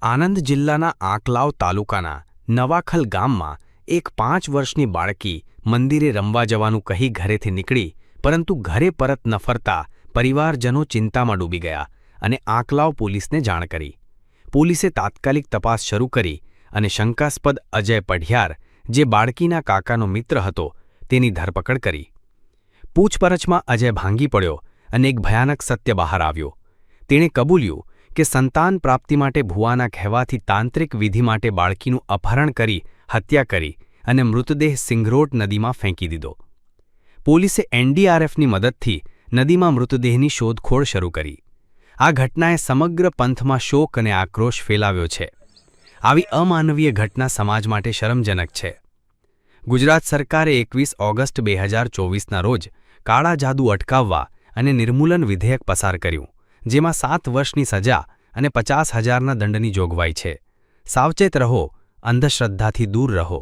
આણંદ જિલ્લાના આંકલાવ તાલુકાના નવાખલ ગામમાં એક 5 વર્ષની બાળકી મંદિરે રમવા જવાનું કહી ઘરેથી નીકળી, પરંતુ ઘરે પરત ન ફરતા પરિવારજનો ચિંતામાં ડૂબી ગયા અને આંકલાવ પોલીસને જાણ કરી. પોલીસે તાત્કાલિક તપાસ શરૂ કરી અને શંકાસ્પદ અજય પઢિયાર, જે બાળકીના કાકાનો મિત્ર હતો, તેની ધરપકડ કરી. પૂછપરછમાં અજય ભાંગી પડ્યો અને એક ભયાનક સત્ય બહાર આવ્યો. તેણે કબૂલ્યું કે સંતાન પ્રાપ્તિ માટે ભુવાના કહેવાથી તાંત્રિક વિધિ માટે બાળકીનું અપહરણ કરી હત્યા કરી અને મૃતદેહ સિંગરોટ નદીમાં ફેંકી દીધો. પોલીસે એનડીઆરએફની મદદથી નદીમાં મૃતદેહની શોધખોળ શરૂ કરી. આ ઘટનાએ સમગ્ર પંથમાં શોક અને આક્રોશ ફેલાવ્યો છે. આવી અમાનવીય ઘટના સમાજ માટે શરમજનક છે. ગુજરાત સરકારે 21 ઓગસ્ટ 2024ના રોજ કાળા જાદુ અટકાવવા અને નિર્મૂલન વિધેયક પસાર કર્યું, જેમાં 7 વર્ષની સજા અને 50,000ના દંડની જોગવાઈ છે. સાવચેત રહો, અંધશ્રદ્ધાથી દૂર રહો.